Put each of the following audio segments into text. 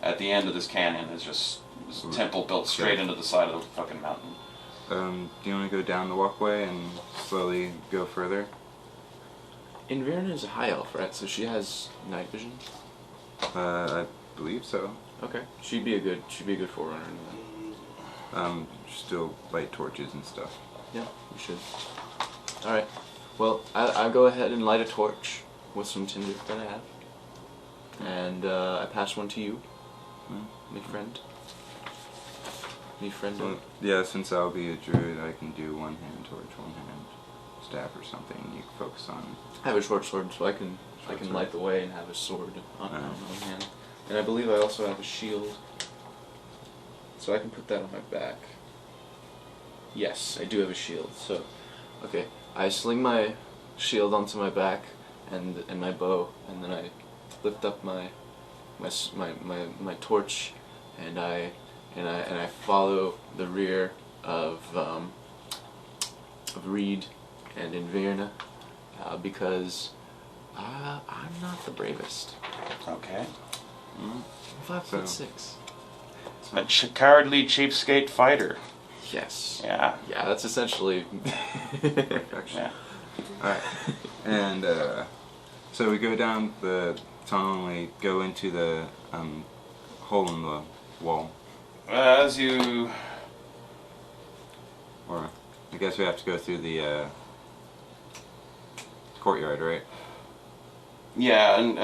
at the end of this canyon is just this temple built straight into the side of the fucking mountain. Do you want to go down the walkway and slowly go further? Inverna is a high elf, right? So she has night vision. I believe so. Okay, she'd be a good forerunner in that. Still light torches and stuff. Yeah, you should. All right. Well, I'll go ahead and light a torch with some tinder that I have, and I pass one to you, my friend. Me friend. Well, yeah, since I'll be a druid, I can do one hand torch, one hand staff or something. You can focus on. I have a short sword, so I can light the way and have a sword on one hand. And I believe I also have a shield, so I can put that on my back. Yes, I do have a shield. So, okay, I sling my shield onto my back and my bow, and then I lift up my torch, and I follow the rear of Reed and Inverna because I'm not the bravest. Okay. I'm 5'6". A cowardly cheapskate fighter. Yes. Yeah. Yeah, that's essentially. Perfection. Yeah. Alright. And so we go down the tunnel and we go into the hole in the wall. As you... Or I guess we have to go through the courtyard, right? Yeah, and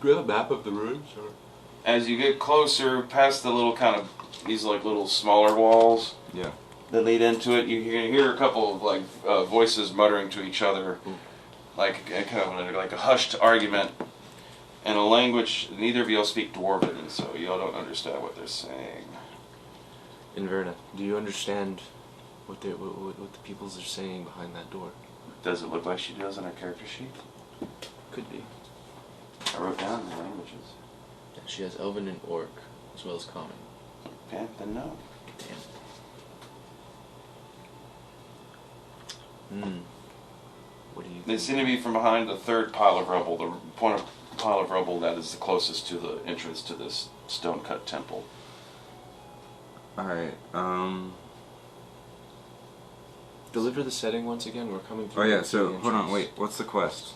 Do we have a map of the ruins? Or? as you get closer, past the little kind of, these like little smaller walls that lead into it, you hear a couple of like voices muttering to each other, like kind of like a hushed argument in a language neither of y'all speak Dwarven, so y'all don't understand what they're saying. Inverna, do you understand what the peoples are saying behind that door? Does it look like she does on her character sheet? Could be. I wrote down the languages. Yeah, she has Elven and Orc, as well as Common. Okay, then no. Damn. What do you? They seem to be from behind the third pile of rubble, the pile of rubble that is the closest to the entrance to this stone-cut temple. Alright, Deliver the setting once again. We're coming through. Oh yeah, so hold on, wait, what's the quest?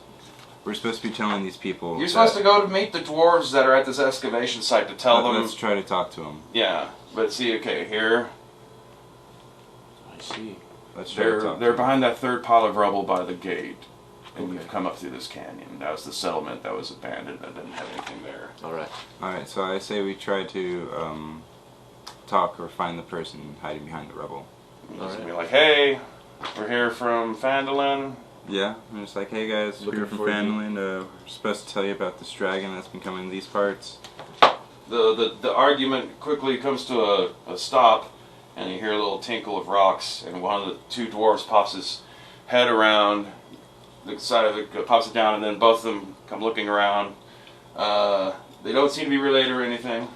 We're supposed to be telling these people. You're supposed to go to meet the dwarves that are at this excavation site to tell them. Let's try to talk to them. Yeah, but see, okay, here. I see. Let's try to talk. They're behind that third pile of rubble by the gate. And you've come up through this canyon. That was the settlement that was abandoned and didn't have anything there. Alright. Alright, so I say we try to talk or find the person hiding behind the rubble. Just be like, hey, we're here from Phandalin. Yeah, I'm just like, hey guys, we're from Phandalin. We're supposed to tell you about this dragon that's been coming in these parts. The argument quickly comes to a stop, and you hear a little tinkle of rocks, and one of the two dwarves pops his head around the side of it, pops it down, and then both of them come looking around. They don't seem to be related or anything.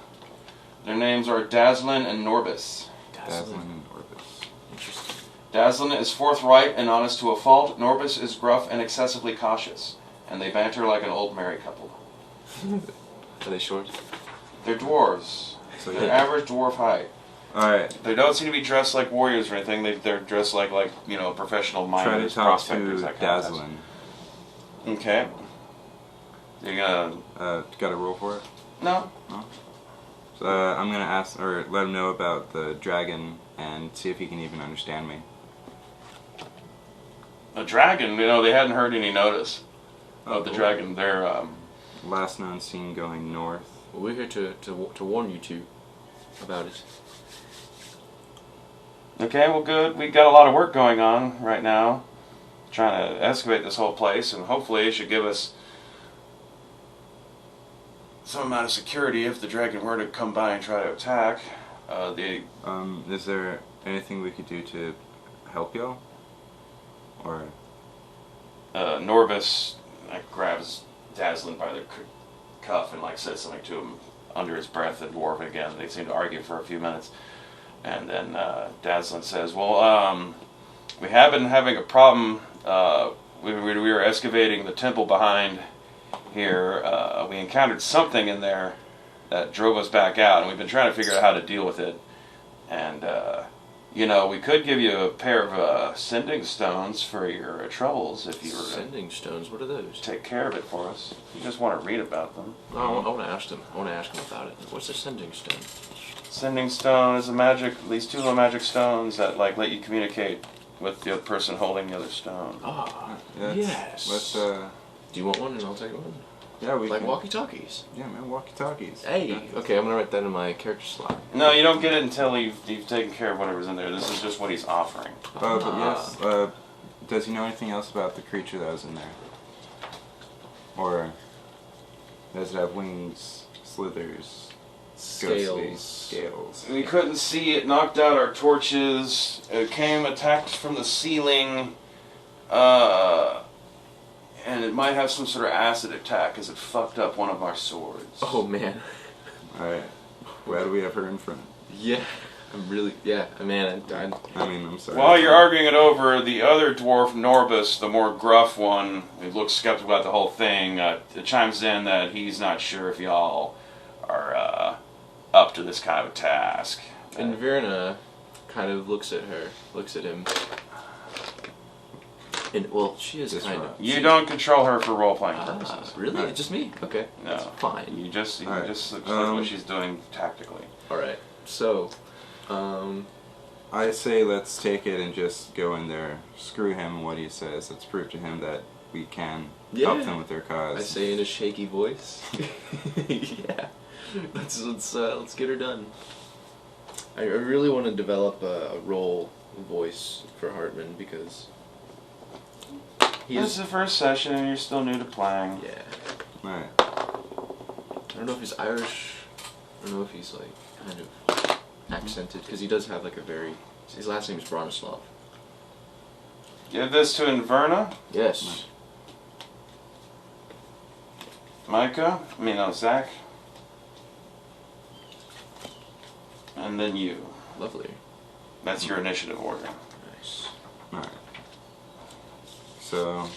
Their names are Dazzlin and Norbis. Dazzlin and Norbis. Interesting. Dazzlin is forthright and honest to a fault. Norbis is gruff and excessively cautious. And they banter like an old married couple. Are they short? They're dwarves. So They're average dwarf height. Alright. They don't seem to be dressed like warriors or anything. They're dressed like you know, professional miners, try to talk prospectors, to that kind of stuff. Dazzlin. Okay. You're gonna... Got a roll for it? No. No? So I'm gonna ask, or let him know about the dragon and see if he can even understand me. A dragon, you know, they hadn't heard any notice of the dragon. They're, Last known seen going north. Well, we're here to warn you two about it. Okay, well good. We've got a lot of work going on right now. Trying to excavate this whole place, and hopefully it should give us some amount of security if the dragon were to come by and try to attack. Is there anything we could do to help y'all? Or... Norbis grabs Dazzlin by the cuff and says something to him under his breath in Dwarven again. They seem to argue for a few minutes. And then Dazzlin says, well, we have been having a problem. We were excavating the temple behind here. We encountered something in there that drove us back out, and we've been trying to figure out how to deal with it. And you know, we could give you a pair of sending stones for your troubles if you were Sending stones. What are those? to take care of it for us. You just want to read about them. No, I want to ask them. I want to ask them about it. What's a sending stone? Sending stone is a magic. These two little magic stones that like let you communicate with the other person holding the other stone. Ah, Yes. yes. Let's, do you want one and I'll take one? yeah, we Like can. walkie-talkies. Yeah, man, walkie-talkies. Hey, okay, I'm gonna write that in my character slot. No, you don't get it until you've taken care of whatever's in there. This is just what he's offering. But yes, does he know anything else about the creature that was in there? Or does it have wings, slithers, ghostly scales? We couldn't see it. Knocked out our torches. It came attacked from the ceiling. And it might have some sort of acid attack as it fucked up one of our swords. Oh man. Alright, glad we have her in front. Yeah. I'm really. Yeah, man. I mean, I'm sorry. While you're arguing it over, the other dwarf, Norbus, the more gruff one, who looks skeptical about the whole thing, chimes in that he's not sure if y'all are up to this kind of a task. Inverna kind of looks at him. And, well, she is kind of... You don't control her for role-playing purposes. Really? Right. Just me? Okay. No. That's fine. You just Alright. look at what she's doing tactically. Alright. So, I say let's take it and just go in there, screw him and what he says. Let's prove to him that we can help them with their cause. I say in a shaky voice. Yeah. Let's get her done. I really want to develop a role voice for Hartmann because This is the first session and you're still new to playing. Yeah. Alright. I don't know if he's Irish. I don't know if he's like kind of accented because he does have like a very. His last name is Bronislav. Give this to Inverna. Yes. Zach. And then you. Lovely. That's your initiative order. Nice. Alright. So,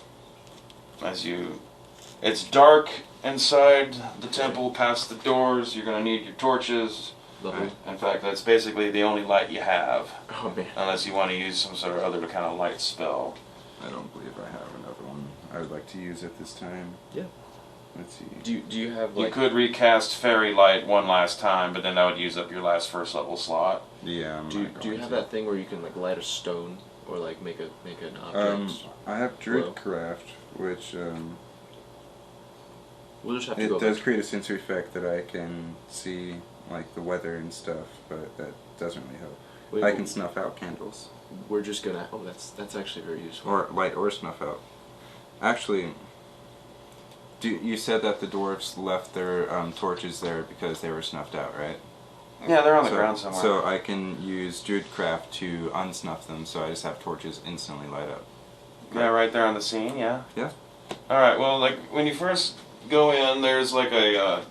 it's dark inside the temple past the doors. You're going to need your torches. Lovely. In fact, that's basically the only light you have. Oh man. Unless you want to use some sort of other kind of light spell. I don't believe I have another one. I would like to use it this time. Yeah. Let's see. Do you have like? You could recast fairy light one last time, but then that would use up your last first level slot. Yeah, I'm Do you have that thing where you can like light a stone or like make an object? I have Druidcraft, which We'll just have to it go. does create a sensory effect that I can see like the weather and stuff, but that doesn't really help. Wait, I can snuff out candles, We're just gonna. Oh, that's actually very useful. or light or snuff out. Actually, you said that the dwarves left their torches there because they were snuffed out, right? Yeah, they're on the ground somewhere. So I can use Druidcraft to unsnuff them, so I just have torches instantly light up. Yeah, right there on the scene, yeah? Yeah. Alright, well, like, when you first go in, there's like a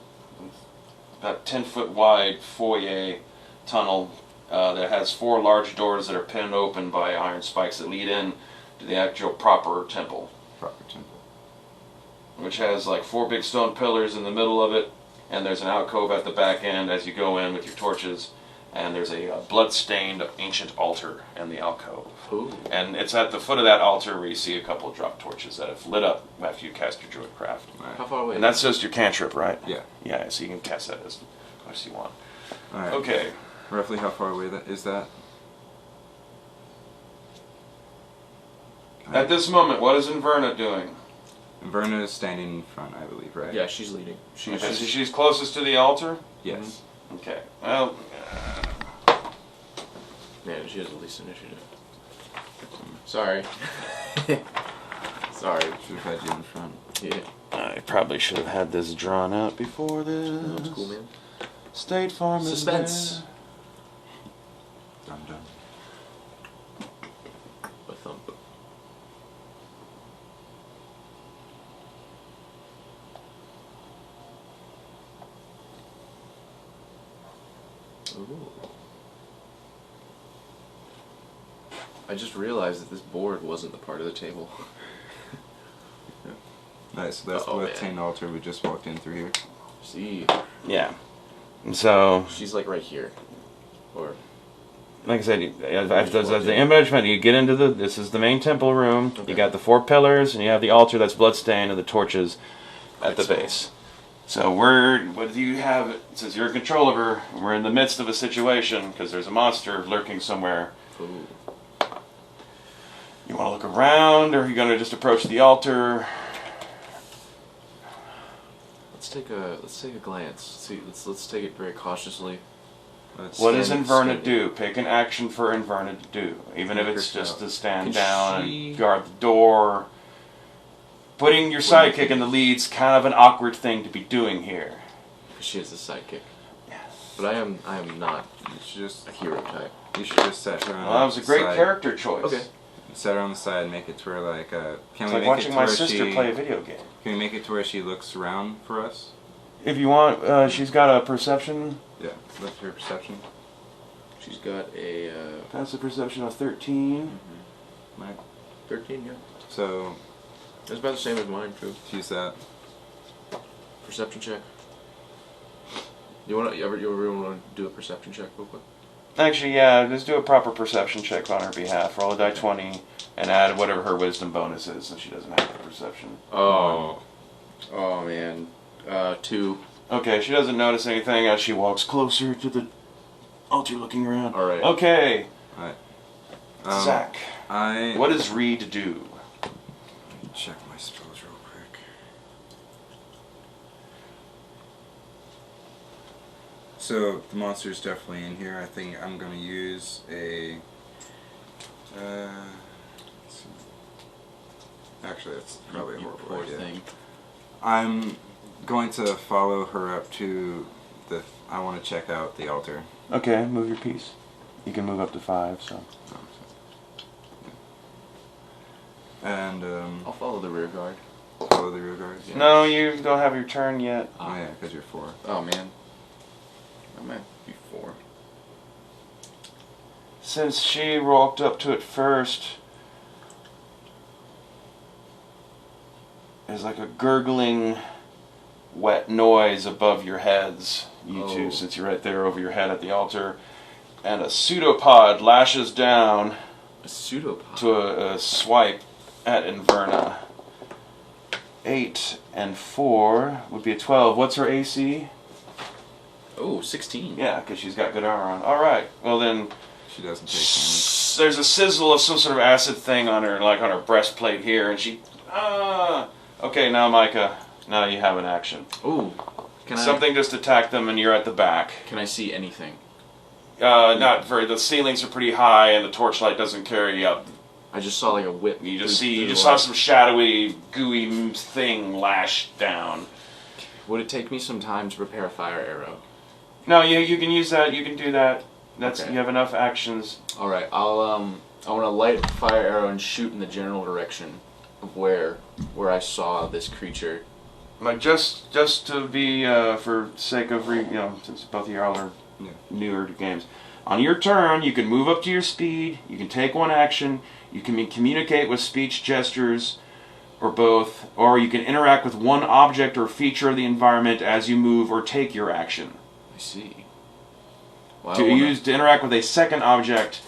about 10-foot wide foyer tunnel that has 4 large doors that are pinned open by iron spikes that lead in to the actual proper temple. Proper temple. Which has like 4 big stone pillars in the middle of it, and there's an alcove at the back end as you go in with your torches, and there's a blood-stained ancient altar in the alcove. Ooh. And it's at the foot of that altar where you see a couple of drop torches that have lit up after you cast your Druidcraft. Right. How far away? And that's just your cantrip, right? Yeah. Yeah, so you can cast that as much as you want. Alright. Okay. Roughly how far away is that? At this moment, what is Inverna doing? Inverna is standing in front, I believe, right? Yeah, she's leading. Okay, so she's closest to the altar? Yes. Okay. Well, Man, she has the least initiative. Sorry. Sorry. Should have had you in front. Yeah. I probably should have had this drawn out before this. No, it's cool, man. State Farm is Suspense. there. Dum dum. A thump. Ooh. I just realized that this board wasn't the part of the table. Nice, so that's the left-hand altar we just walked in through here. See. Yeah. And so, She's like right here, or like I said, as the image, you get into this is the main temple room. Okay. You got the 4 pillars, and you have the altar that's bloodstained, and the torches at the base. So what do you have? Since you're in control of her, we're in the midst of a situation because there's a monster lurking somewhere. Ooh. You want to look around, or are you going to just approach the altar? Let's take a glance. See, let's take it very cautiously. What does Inverna do? Pick an action for Inverna to do, even if it's just to stand down and guard the door. Putting your sidekick in the lead's kind of an awkward thing to be doing here. She is a sidekick. Yes. But I am not You should just a hero type. You should just set her on. Well, that was a great side. character choice. Okay. Set her on the side, make it to where like can It's we like make it watching to my where sister she play a video game. can we make it to where she looks around for us? If you want, she's got a perception. Yeah. What's her perception? She's got a That's a perception of 13. Mike. 13. Yeah. So That's about the same as mine, too. she's that. Perception check. You ever want to do a perception check real quick? Actually, yeah, just do a proper perception check on her behalf. Roll a die 20 and add whatever her wisdom bonus is, since she doesn't have the perception. Oh man. 2. Okay, she doesn't notice anything as she walks closer to the altar, looking around. All right. Okay, Alright. Zach. I What does Reed do? check my spells real quick. So the monster's definitely in here. I think I'm gonna use a let's see. Actually that's probably a You horrible poor idea. thing. I'm going to follow her up to I want to check out the altar. Okay, move your piece. You can move up to 5, so. And I'll follow the rear guard. follow the rear guards. Yeah. No, you don't have your turn yet. Oh yeah, because you're 4. Oh man. I might be 4. Since she walked up to it first, there's like a gurgling, wet noise above your heads, you two, since you're right there over your head at the altar, and a pseudopod lashes down A pseudopod. to a swipe at Inverna. 8 and 4 would be a 12. What's her AC? Oh, 16. Yeah, because she's got good armor on. Alright, well then, She doesn't take damage. there's a sizzle of some sort of acid thing on her, like on her breastplate here, and she... Okay, now Micah, now you have an action. Ooh. Can Something just attacked them and you're at the back. Can I see anything? Not very, the ceilings are pretty high and the torchlight doesn't carry you up. I just saw like a whip. You just through the saw light. some shadowy, gooey thing lash down. Would it take me some time to prepare a fire arrow? No, you can use that, you can do that. That's Okay. You have enough actions. Alright, I want to light a fire arrow and shoot in the general direction of where I saw this creature. But just to be, for sake of, since both of y'all are newer to games, on your turn, you can move up to your speed, you can take one action, you can communicate with speech gestures, or both, or you can interact with one object or feature of the environment as you move or take your action. I see. Well, To interact with a second object,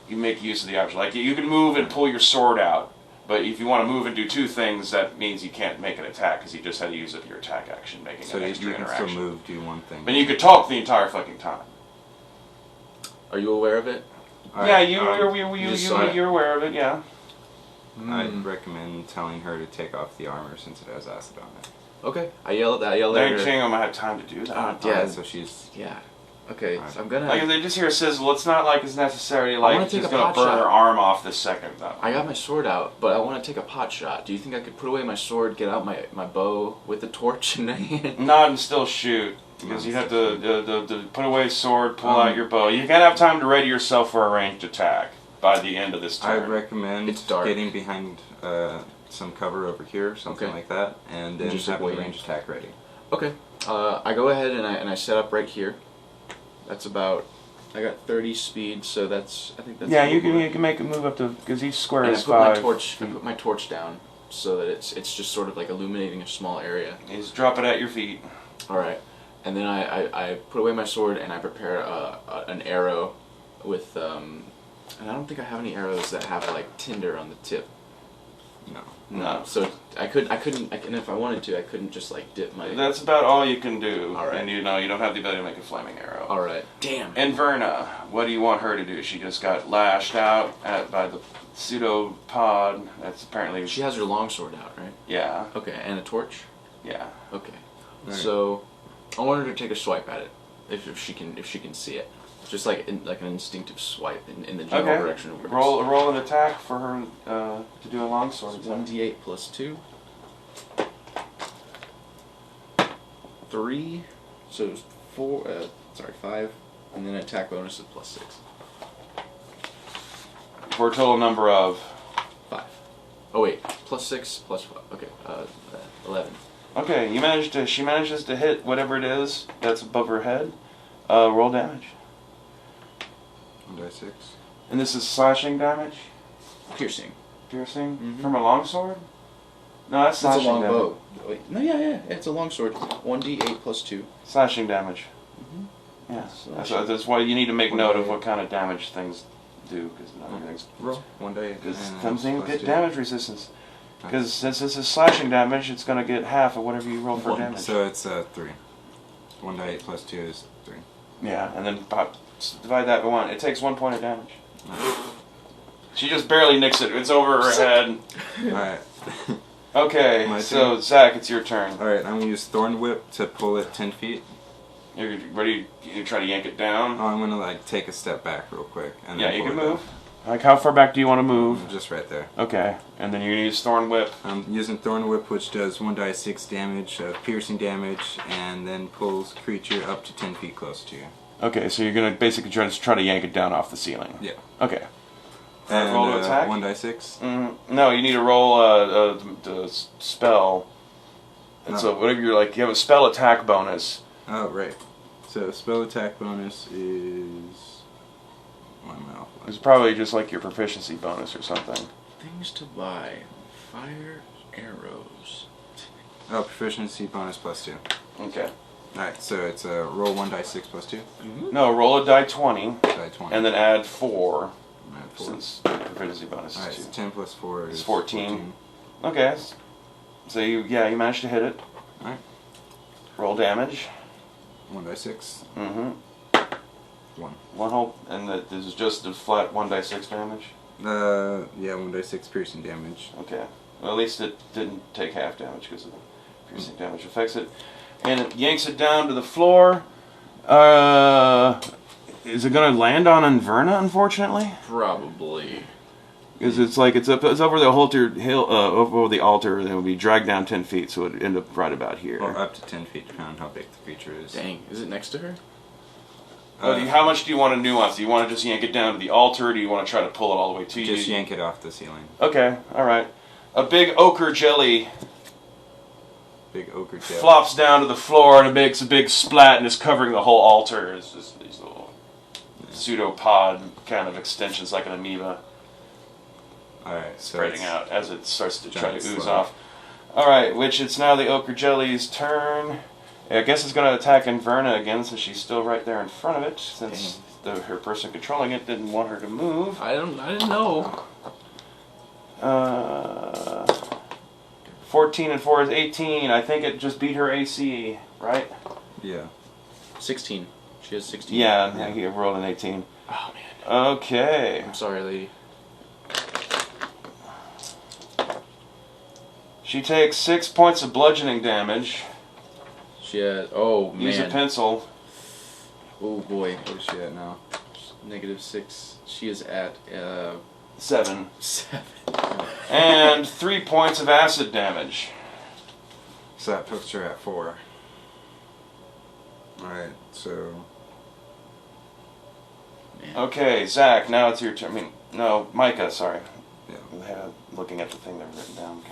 you make use of the option. Like, you can move and pull your sword out, but if you want to move and do 2 things, that means you can't make an attack, because you just had to use up your attack action, making So an you extra can interaction. still move, do one thing. But you could talk the entire fucking time. Are you aware of it? Alright, You're aware of it, yeah. I'd recommend telling her to take off the armor since it has acid on it. Okay. I yell at I her. ain't saying I'm gonna have time to do that. Yeah. So she's Yeah. Okay, Alright. so I'm gonna... Like, if they just hear a sizzle, it's not like it's necessarily wanna like take she's a gonna pot burn shot. her arm off this second, though. I got my sword out, but I want to take a pot shot. Do you think I could put away my sword, get out my bow with the torch in my hand? Nod and still shoot. Because you have to put away sword, pull out your bow. You gotta have time to ready yourself for a ranged attack by the end of this I turn. recommend It's dark. getting behind some cover over here, something Okay. like that, and then just having a avoiding. range attack ready. Okay. I go ahead and I set up right here. That's about... I got 30 speed, so that's... I think that's... Yeah, you doable. can make a move up to, because each square And I is put my 5. torch. I put my torch down so that it's just sort of like illuminating a small area. You just drop it at your feet. All right, And then I put away my sword and I prepare an arrow with and I don't think I have any arrows that have like tinder on the tip. No. So I couldn't. And if I wanted to, I couldn't just like dip my. That's about all you can do. All right. And you don't have the ability to make a flaming arrow. All right. Damn. Inverna, what do you want her to do? She just got lashed out by the pseudopod. That's apparently. She has her longsword out, right? Yeah. Okay, and a torch. Yeah. Okay. Right. So I want her to take a swipe at it, if she can see it, just like an instinctive swipe in the general direction of words. Roll an attack for her to do a longsword. 1d8 plus 2. 3. So it's 5, and then attack bonus is plus 6. For a total number of 5. Oh wait, plus 6 plus 5. Okay, 11. Okay, she manages to hit whatever it is that's above her head. Roll damage. 1d6. And this is slashing damage? Piercing. Piercing? Mhm. From a longsword? No, that's That's a slashing long damage. bow. Wait, no, yeah, it's a longsword. 1d8 plus 2. Slashing damage. Mm-hmm. Yeah, that's why you need to make note of what kind of damage things do, because not everything's... Roll 1d8. Because and some things plus get 2. damage resistance. Because since this is slashing damage, it's going to get half of whatever you roll for damage. So it's 3. 1d8 plus 2 is 3. Yeah, and then divide that by 1. It takes 1 point of damage. She just barely nicks it. It's over her head. Alright. Okay, My so turn. Zach, it's your turn. Alright, I'm going to use Thorn Whip to pull it 10 feet. You're ready to try to yank it down? Oh, I'm going to like take a step back real quick. And Yeah, then you pull can it move. Like, how far back do you want to move? down. Just right there. Okay, and then you're going to use Thorn Whip. I'm using Thorn Whip, which does 1d6 damage, piercing damage, and then pulls creature up to 10 feet close to you. Okay, so you're going to basically just try to yank it down off the ceiling. Yeah. Okay. And roll to attack? 1d6. No, you need to roll the spell. And No. so whatever you have a spell attack bonus. Oh, right. So spell attack bonus is... My mouth. It's probably just like your proficiency bonus or something. Things to buy. Fire arrows. Oh, proficiency bonus plus 2. Okay. Alright, so it's roll 1d6 plus 2. No, roll a die 20, Die 20. and then add 4, Add 4. since your proficiency bonus Alright, is so 2. 10 plus 4 is It's 14. Okay. So you managed to hit it. Alright. Roll damage. 1d6. Mm-hmm. 1. One whole, and this is just a flat 1d6 damage. Yeah, 1d6 piercing damage. Okay. Well, at least it didn't take half damage because of the piercing damage affects it. And it yanks it down to the floor. Is it going to land on Inverna, unfortunately? Probably. Because it's like it's over the over the altar, and it will be dragged down 10 feet, so it would end up right about here. Or up to 10 feet, depending on how big the creature is. Dang, is it next to her? How much do you want to nuance? Do you want to just yank it down to the altar, or do you want to try to pull it all the way to you? Just yank it off the ceiling. Okay, alright. A big ochre jelly Big ochre tail. flops down to the floor and it makes a big splat and is covering the whole altar. It's just these little pseudopod kind of extensions like an amoeba Alright, so spreading it's out as it starts to try to giant ooze slug. off. Alright, which it's now the ochre jelly's turn. I guess it's going to attack Inverna again since she's still right there in front of it, since her person controlling it didn't want her to move. I didn't know. 14 and 4 is 18. I think it just beat her AC, right? Yeah. 16. She has 16. Yeah, he rolled an 18. Oh man. Okay. I'm sorry, lady. She takes 6 points of bludgeoning damage. She has. Oh man. Use a pencil. Oh boy. Where's she at now? -6. She is at 7. 7. And 3 points of acid damage. So that puts her at 4. Alright, so... Man. Okay, Zach, now it's your turn. No, Micah, sorry. Yeah. Looking at the thing that I've written down.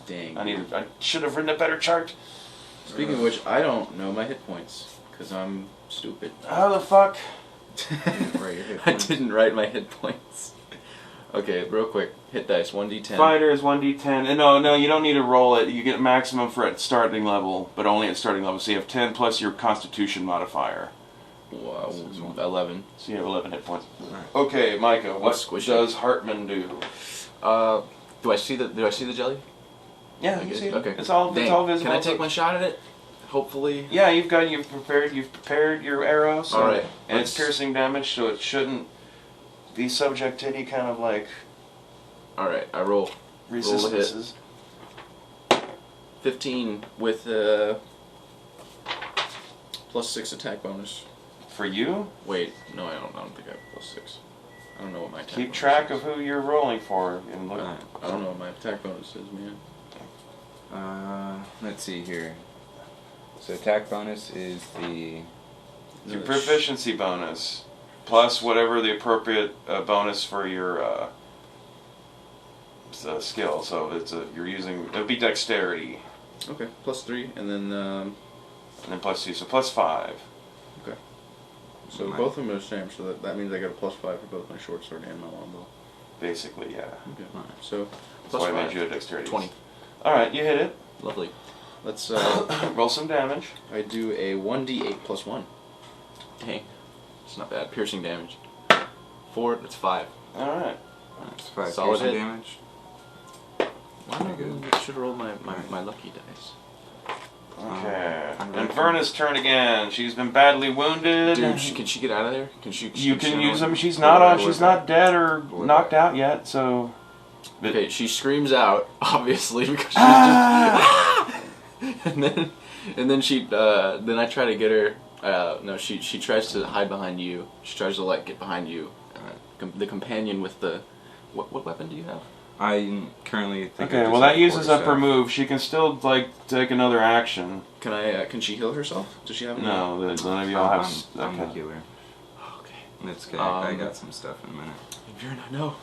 Dang. I should have written a better chart. Speaking of which, I don't know my hit points because I'm stupid. How the fuck? Right, your hit I points. didn't write my hit points. Okay, real quick. Hit dice. 1d10. Fighter is 1d10. And no, you don't need to roll it. You get maximum for at starting level, but only at starting level. So you have 10 plus your Constitution modifier. Wow, 11. So you have 11 hit points. Right. Okay, Micah, what Squishy. does Hartmann do? Do I see the jelly? Yeah, I you guess- see it. okay. It's all visible. Can I take my shot at it? Hopefully. Yeah, you've prepared your arrow. So, All right. And it's piercing damage, so it shouldn't be subject to any kind of like All right, I roll. resistances. 15 with +6 attack bonus. For you, Wait, no, I don't think I have +6. I don't know what my attack keep bonus track is. of who you're rolling for and look. I don't know what my attack bonus is, man. Let's see here. So attack bonus is the Your proficiency bonus, plus whatever the appropriate bonus for your skill. So you're using it'll be dexterity, Okay, +3, and then and then +2, so +5. okay. So My- both of them are the same. So that means I got a +5 for both my short sword and my longbow. Basically, yeah. Okay. So That's why I made +5. you a dexterity. 20. All right, you hit it. Lovely. Let's Roll some damage. I do a 1d8 +1. Dang, it's not bad. Piercing damage. 4. That's 5. All right. that's 5 Solid piercing hit. damage. Why Pretty good. I should roll my lucky dice. Okay. I'm Inverna's turn again. She's been badly wounded. Dude, can she get out of there? Can she? You can use them. She's What not about- on. what She's about- not dead or what knocked about- out yet. So. But- Okay, she screams out, obviously, because she's just. and then she then I try to get her. No, she tries to hide behind you. She tries to get behind you. The companion with the what weapon do you have? I currently think. I Okay. just Well, have that uses up her quarterstaff. move. She can still take another action. Can she heal herself? Does she have any? No, none of y'all have. I'm the Okay. healer. Okay. It's okay. I Um, got some stuff in a minute. Inverna, no.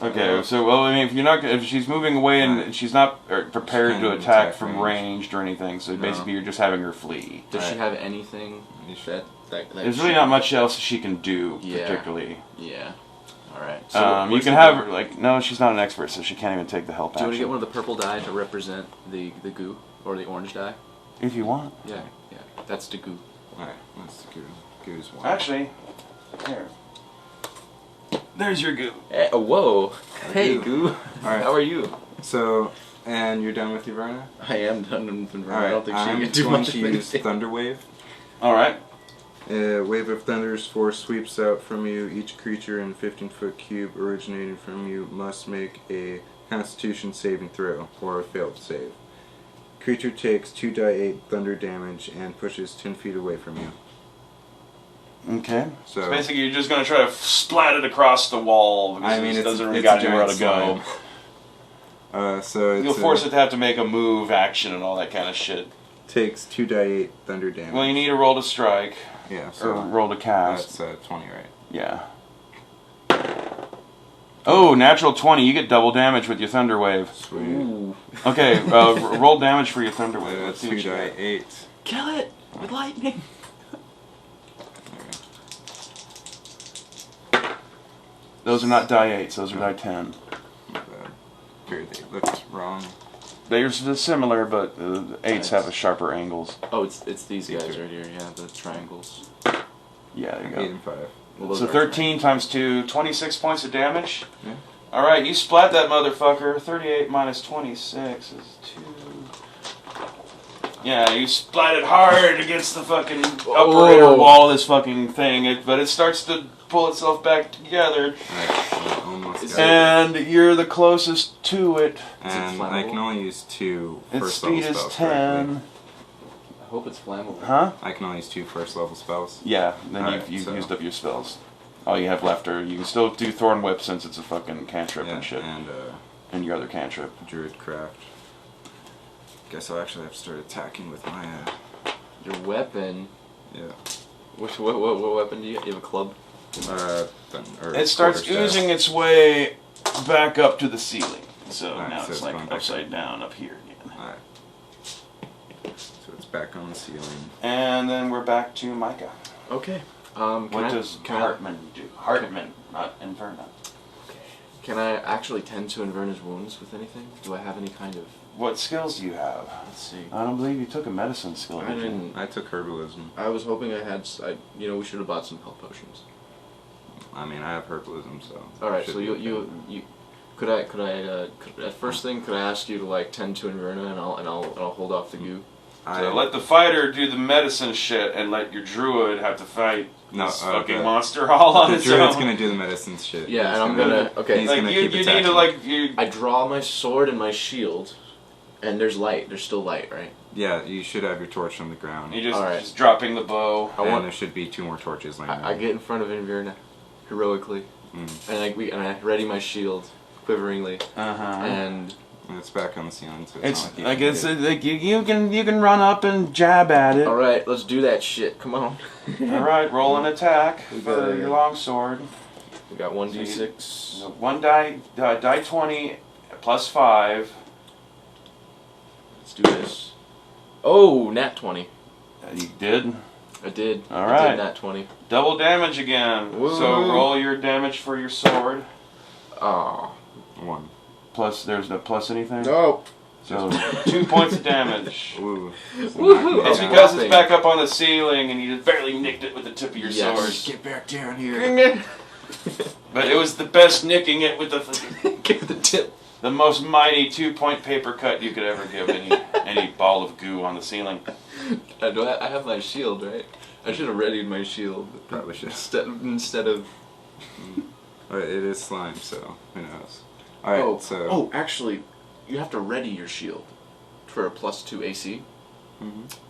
Okay. So well, I mean, if she's moving away and Right. she's not prepared She to can't attack attack from range. ranged or anything, so No. basically you're just having her flee. Does she Right. have anything that There's really not much else she can do, Yeah. particularly. Yeah. All right. You where's can the have goo? her, no, she's not an expert, so she can't even take the help Do you want to action. get one of the purple dye to represent the goo or the orange dye? If you want. Yeah. That's the goo. Alright, let's do goose one. Actually, here. There's your goo. Hey, whoa. Hey, Goo. goo. Alright. How are you? So, and you're done with your Verna? I am done with Inverna. I Alright, don't think she I'm can do going much to of use anything. Thunder Wave. Alright. Wave of Thunder's force sweeps out from you. Each creature in a 15-foot cube originating from you must make a Constitution saving throw or a failed save. Creature takes 2d8 thunder damage and pushes 10 feet away from you. Okay. So, So basically, you're just going to try to splat it across the wall because I mean, it doesn't really it's got a anywhere giant to go. so You'll it's force it to have to make a move action and all that kind of shit. takes 2d8 thunder damage. Well, you need a roll to strike yeah, or so roll to cast. that's 20, right? Yeah. Oh, natural 20. You get double damage with your Thunder Wave. Sweet. Ooh. Okay, roll damage for your Thunder Wave. Let's That's see what you got. 2d8. Kill it with lightning. Those are not die 8s, those are die 10. My bad. Here, they looked wrong. They're similar, but the 8s have a sharper angles. Oh, it's these guys right here. Yeah, the triangles. Yeah, there you 8 go. and 5. Well, those So are 13 times 2, 26 points of damage. Yeah. Alright, you splat that motherfucker. 38 minus 26 is 2. Yeah, you splat it hard against the fucking upper inner wall of this fucking thing, but it starts to pull itself back together. Alright, well, almost Is got it. And you're the closest to it. And I can only use 2 Its first level speed is spells. 10. correctly. I hope it's flammable. Huh? I can only use 2 first level spells. Yeah, then Alright, you've so- used up your spells. All you have left are, you can still do Thorn Whip since it's a fucking cantrip Yeah, and shit. and And your other cantrip. Druid Craft. Guess I'll actually have to start attacking with my, Your weapon. yeah. What weapon do you have? You have a club? It starts oozing its way back up to the ceiling. So Alright, now so it's it's like going back upside down up here again. Alright. So it's back on the ceiling. And then we're back to Micah. Okay. What does Hartmann do? Hartmann, not Inverna. Can I actually tend to Inverna's wounds with anything? Do I have any kind of... What skills do you have? Let's see. I don't believe you took a medicine skill. I Did you? didn't... I took herbalism. I was hoping I had... you know, we should have bought some health potions. I mean, I have herbalism, so... Alright, so you... Could I at first thing, could I ask you to, like, tend to Inverna and I'll hold off the goo? So let the fighter do the medicine shit and let your druid have to fight this fucking monster all on its own. The druid's gonna do the medicine shit. Yeah, and I'm gonna... Okay. He's like, gonna you keep need to, like... I draw my sword and my shield, and there's light. There's still light, right? Yeah, you should have your torch on the ground. You just dropping the bow. And there should be 2 more torches laying I get in front of Inverna, heroically, and I ready my shield, quiveringly, and it's back on the ceiling. So it's like you can run up and jab at it. All right, let's do that shit. Come on. All right, roll an attack for your longsword. We got 1d6. One die 20 plus 5. Let's do this. Oh, nat 20. You did. I did. All I right. did nat 20. Double damage again. Woo. So roll your damage for your sword. Oh. 1. Plus, there's no plus anything. No. So 2 points of damage. Ooh. Woohoo. It's because it's back up on the ceiling and you just barely nicked it with the tip of your sword. Get back down here. But it was the best nicking it with the Give the tip. the most mighty 2-point paper cut you could ever give any ball of goo on the ceiling. I have my shield, right? I should have readied my shield. Probably should. Instead of... It is slime, so who knows. Alright, so... Oh, actually, you have to ready your shield for a +2 AC.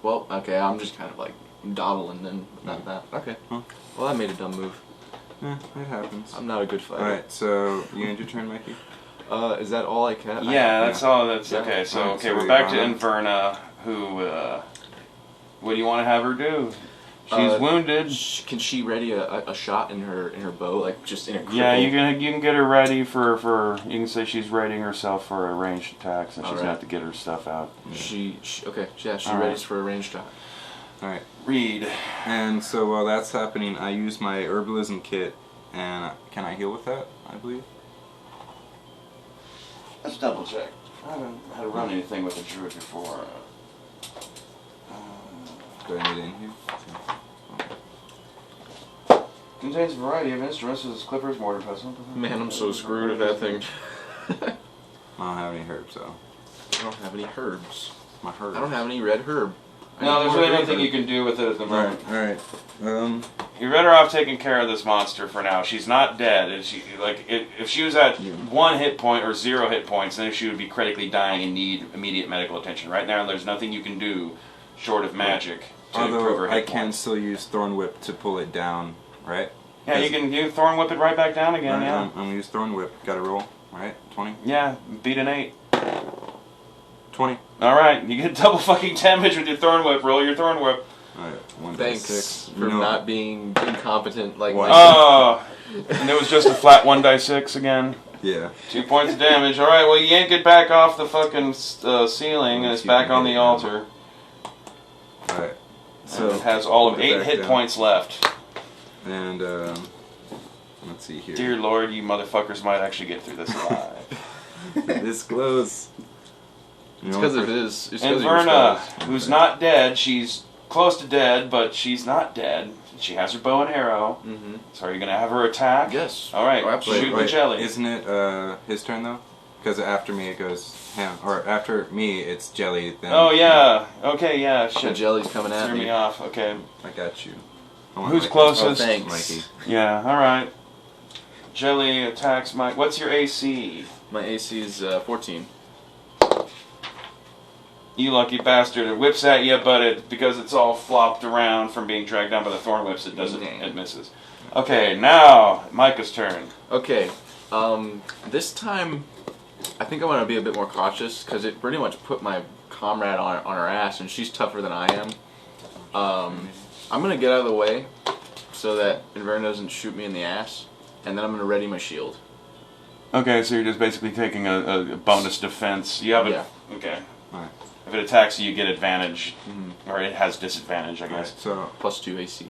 Well, okay, I'm just kind of like dawdling then about that. Okay. Huh. Well, I made a dumb move. Yeah, it happens. I'm not a good fighter. Alright, so you end your turn, Mikey? Is that all I can? Yeah, that's all. That's Yeah. okay. So Alright, so we're back to Inverna. Inverna, who. What do you want to have her do? She's wounded. Can she ready a shot in her bow, like just in a cripple? Yeah, you can get her ready for you can say she's readying herself for a ranged attack, so she's gonna have to get her stuff out. She okay. Yeah, she All readies right. for a ranged shot. Alright. Reed. And so while that's happening, I use my herbalism kit, and can I heal with that, I believe? Let's double check. I haven't had to run anything with a druid before. Do I need it in here? Contains a variety of instruments such as clippers, mortar, pestle. Man, I'm so screwed at that thing. I don't have any herbs, though. I don't have any herbs. My herbs. I don't have any red herb. No, there's really nothing you can do with it at the moment. Alright. You're better off taking care of this monster for now. She's not dead. If she was at 1 hit point or 0 hit points, then she would be critically dying and need immediate medical attention. Right now, there's nothing you can do short of magic to improve her Although I hit can points. still use Thorn Whip to pull it down, right? Yeah, you can do Thorn Whip it right back down again, Alright, yeah. I'm gonna use Thorn Whip. Gotta roll, right? 20? Yeah, beat an 8. 20. Alright, you get double fucking damage with your Thorn Whip. Roll your Thorn Whip. Alright, 1 Thanks 6. for not being incompetent like What? Oh! And it was just a flat 1 die 6 again. Yeah. 2 points of damage. Alright, well, you yank it back off the fucking ceiling, and it's back on the altar. Alright. So it has all of put it 8 back hit down. points left. And, let's see here. Dear Lord, you motherfuckers might actually get through this alive. This close. It's because of his. It's 'cause of your Inverna, spells. who's not dead, she's close to dead, but she's not dead. She has her bow and arrow. So are you going to have her attack? Yes. Alright, Oh, absolutely. shoot the jelly. Isn't it his turn though? Because after me it goes him, or after me it's Jelly. Then Oh, yeah. Okay, yeah, The shit. jelly's coming at Threw me. me off. Okay. I got you. I want Who's Mikey. closest? Oh, thanks. Mikey. Yeah, alright. Jelly attacks Mike. What's your AC? My AC is 14. You lucky bastard. It whips at you, but because it's all flopped around from being dragged down by the thorn whips, it doesn't. It misses. Okay, now Micah's turn. Okay. This time, I think I want to be a bit more cautious because it pretty much put my comrade on her ass, and she's tougher than I am. I'm gonna get out of the way so that Inverna doesn't shoot me in the ass, and then I'm gonna ready my shield. Okay, so you're just basically taking a bonus defense. You have Yeah. Okay. Alright. If it attacks you, you get advantage, or it has disadvantage, I guess. So +2 AC.